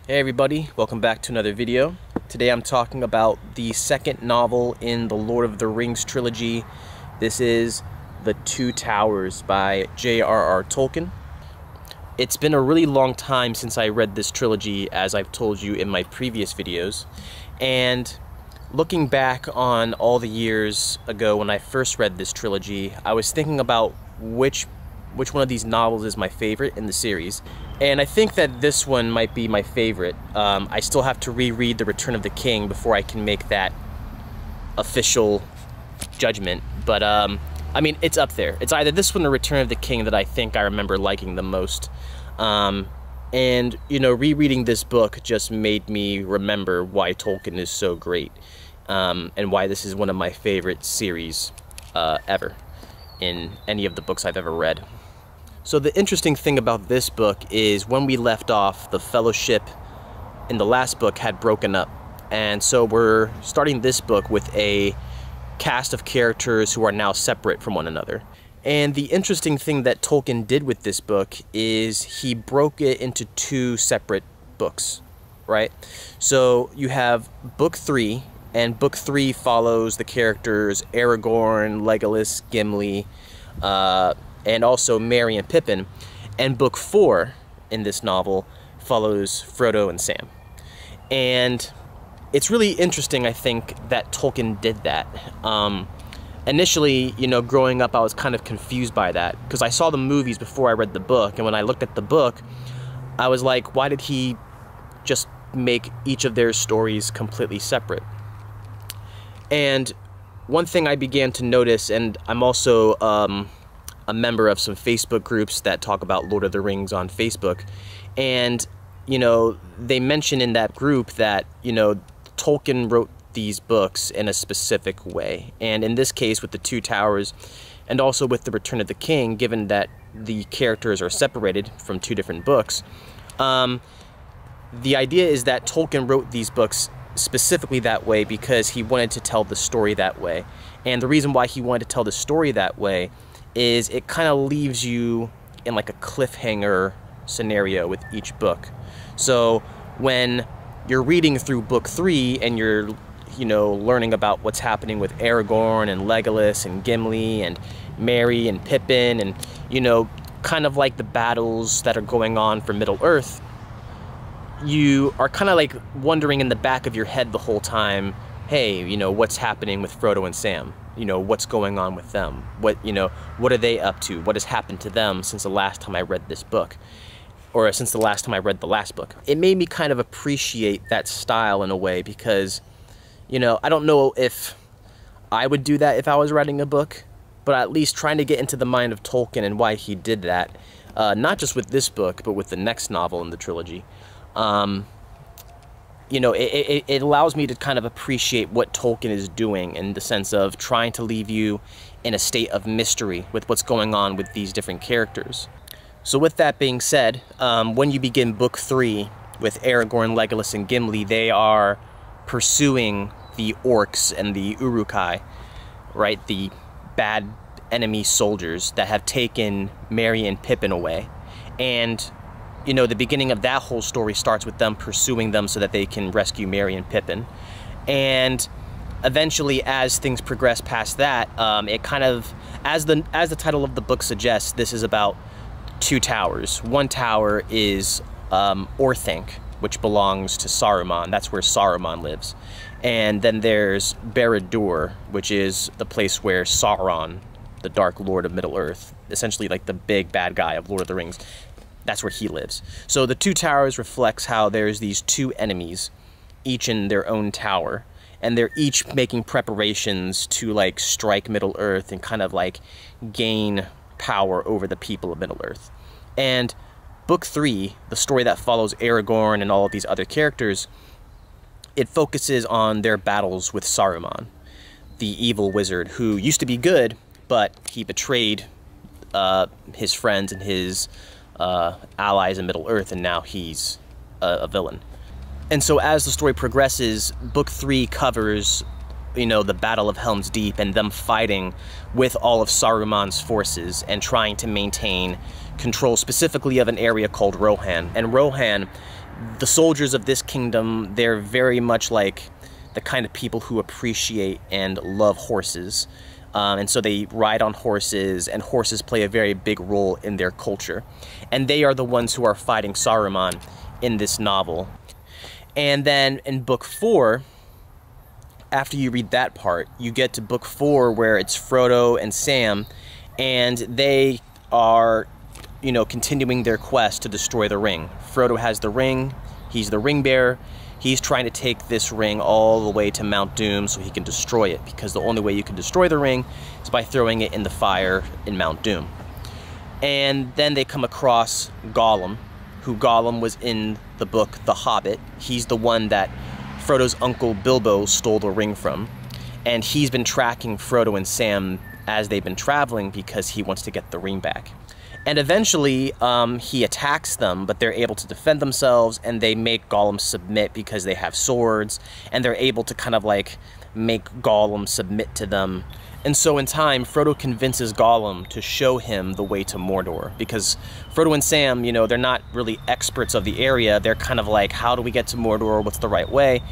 Hey everybody, welcome back to another video. Today I'm talking about the second novel in the Lord of the Rings trilogy. This is The Two Towers by J.R.R. Tolkien. It's been a really long time since I read this trilogy, as I've told you in my previous videos. And looking back on all the years ago when I first read this trilogy, I was thinking about which one of these novels is my favorite in the series. And I think that this one might be my favorite. I still have to reread The Return of the King before I can make that official judgment. But, I mean, it's up there. It's either this one or Return of the King that I think I remember liking the most. And, you know, rereading this book just made me remember why Tolkien is so great. And why this is one of my favorite series ever in any of the books I've ever read. So the interesting thing about this book is when we left off, the Fellowship in the last book had broken up. And so we're starting this book with a cast of characters who are now separate from one another. And the interesting thing that Tolkien did with this book is he broke it into two separate books, right? So you have Book 3, and Book 3 follows the characters Aragorn, Legolas, Gimli, and also Merry and Pippin. And Book 4 in this novel follows Frodo and Sam. And it's really interesting, I think, that Tolkien did that. Initially, you know, growing up, I was kind of confused by that, because I saw the movies before I read the book, and when I looked at the book, I was like, why did he just make each of their stories completely separate? And one thing I began to notice, and I'm also a member of some Facebook groups that talk about Lord of the Rings on Facebook, and, you know, they mention in that group that, you know, Tolkien wrote these books in a specific way. And in this case, with The Two Towers, and also with The Return of the King, given that the characters are separated from two different books, the idea is that Tolkien wrote these books specifically that way because he wanted to tell the story that way. And the reason why he wanted to tell the story that way is it kind of leaves you in like a cliffhanger scenario with each book. So when you're reading through Book 3 and you're, you know, learning about what's happening with Aragorn and Legolas and Gimli and Merry and Pippin and, you know, kind of like the battles that are going on for Middle-earth, you are kind of like wondering in the back of your head the whole time, hey, you know, what's happening with Frodo and Sam? You know, what's going on with them? What, you know, what are they up to? What has happened to them since the last time I read this book? Or since the last time I read the last book? It made me kind of appreciate that style in a way because, you know, I don't know if I would do that if I was writing a book, but at least trying to get into the mind of Tolkien and why he did that, not just with this book, but with the next novel in the trilogy. You know, it allows me to kind of appreciate what Tolkien is doing in the sense of trying to leave you in a state of mystery with what's going on with these different characters. So with that being said, when you begin Book 3 with Aragorn, Legolas, and Gimli, they are pursuing the orcs and the Uruk-hai, right? The bad enemy soldiers that have taken Merry and Pippin away. And you know, the beginning of that whole story starts with them pursuing them so that they can rescue Merry and Pippin. And eventually, as things progress past that, it kind of, as the title of the book suggests, this is about two towers. One tower is Orthanc, which belongs to Saruman. That's where Saruman lives. And then there's Barad-dûr, which is the place where Sauron, the Dark Lord of Middle-earth, essentially like the big bad guy of Lord of the Rings, that's where he lives. So the Two Towers reflects how there's these two enemies, each in their own tower, and they're each making preparations to like strike Middle-earth and kind of like gain power over the people of Middle-earth. And Book 3, the story that follows Aragorn and all of these other characters, it focuses on their battles with Saruman, the evil wizard who used to be good, but he betrayed his friends and his allies in Middle-earth, and now he's a villain. And so as the story progresses, Book 3 covers, you know, the Battle of Helm's Deep and them fighting with all of Saruman's forces and trying to maintain control specifically of an area called Rohan. And Rohan, the soldiers of this kingdom, they're very much like the kind of people who appreciate and love horses. And so they ride on horses, and horses play a very big role in their culture. And they are the ones who are fighting Saruman in this novel. And then in book 4, after you read that part, you get to book 4 where it's Frodo and Sam, and they are, you know, continuing their quest to destroy the ring. Frodo has the ring, he's the ring bearer. He's trying to take this ring all the way to Mount Doom so he can destroy it, because the only way you can destroy the ring is by throwing it in the fire in Mount Doom. And then they come across Gollum, who Gollum was in the book The Hobbit. He's the one that Frodo's uncle Bilbo stole the ring from. And he's been tracking Frodo and Sam as they've been traveling because he wants to get the ring back. And eventually, he attacks them, but they're able to defend themselves, and they make Gollum submit because they have swords, and they're able to kind of like make Gollum submit to them. And so in time, Frodo convinces Gollum to show him the way to Mordor, because Frodo and Sam, you know, they're not really experts of the area. They're kind of like, how do we get to Mordor? What's the right way?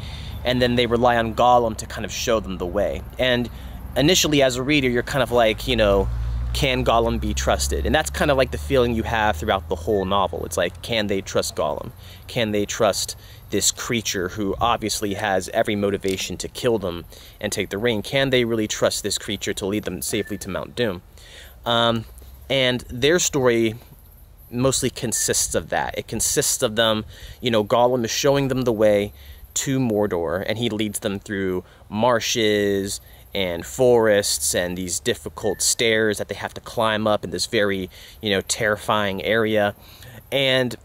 And then they rely on Gollum to kind of show them the way. And initially, as a reader, you're kind of like, you know, can Gollum be trusted? And that's kind of like the feeling you have throughout the whole novel. It's like, can they trust Gollum? Can they trust this creature who obviously has every motivation to kill them and take the ring? Can they really trust this creature to lead them safely to Mount Doom? And their story mostly consists of that. It consists of them, you know, Gollum is showing them the way to Mordor, and he leads them through marshes and forests and these difficult stairs that they have to climb up in this very, you know, terrifying area. And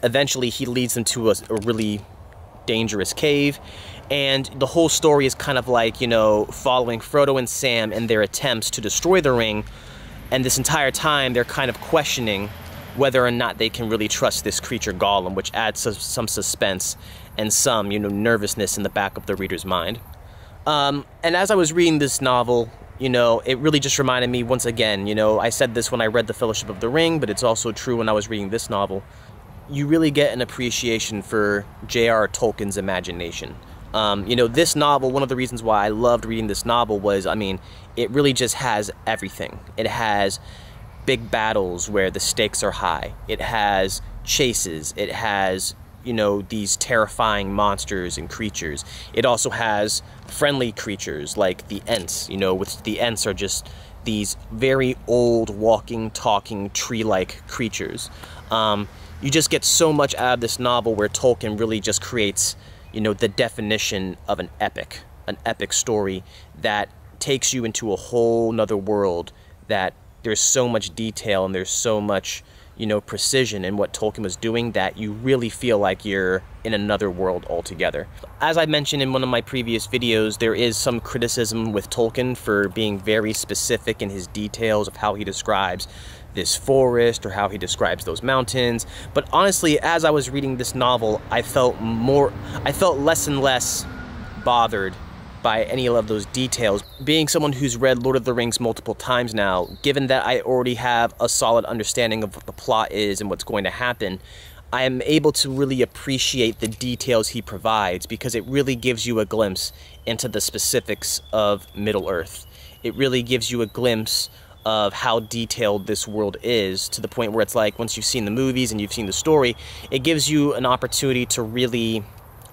eventually he leads them to a really dangerous cave. And the whole story is kind of like, you know, following Frodo and Sam in their attempts to destroy the ring. And this entire time they're kind of questioning whether or not they can really trust this creature Gollum, which adds some suspense and some, you know, nervousness in the back of the reader's mind. And as I was reading this novel, you know, it really just reminded me once again, you know, I said this when I read The Fellowship of the Ring, but it's also true when I was reading this novel. You really get an appreciation for J.R.R. Tolkien's imagination. You know, this novel, one of the reasons why I loved reading this novel was, I mean, it really just has everything. It has big battles where the stakes are high. It has chases. It has, you know, these terrifying monsters and creatures. It also has friendly creatures like the Ents, you know, which the Ents are just these very old walking, talking, tree-like creatures. You just get so much out of this novel where Tolkien really just creates, you know, the definition of an epic story that takes you into a whole nother world, that there's so much detail and there's so much, you know, precision in what Tolkien was doing that you really feel like you're in another world altogether. As I mentioned in one of my previous videos, there is some criticism with Tolkien for being very specific in his details of how he describes this forest or how he describes those mountains. But honestly, as I was reading this novel, I felt less and less bothered by any of those details. Being someone who's read Lord of the Rings multiple times now, given that I already have a solid understanding of what the plot is and what's going to happen, I am able to really appreciate the details he provides, because it really gives you a glimpse into the specifics of Middle-earth. It really gives you a glimpse of how detailed this world is, to the point where it's like, once you've seen the movies and you've seen the story, it gives you an opportunity to really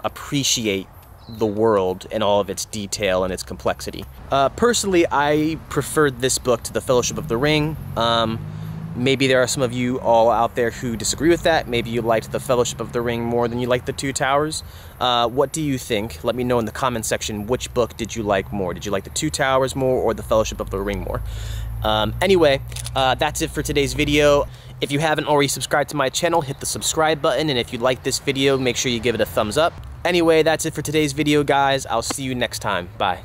appreciate the world and all of its detail and its complexity. Personally, I preferred this book to The Fellowship of the Ring. Maybe there are some of you all out there who disagree with that. Maybe you liked The Fellowship of the Ring more than you liked The Two Towers. What do you think? Let me know in the comment section, which book did you like more? Did you like The Two Towers more or The Fellowship of the Ring more? Anyway, that's it for today's video. If you haven't already subscribed to my channel, hit the subscribe button, and if you like this video, make sure you give it a thumbs up. Anyway, that's it for today's video, guys. I'll see you next time. Bye.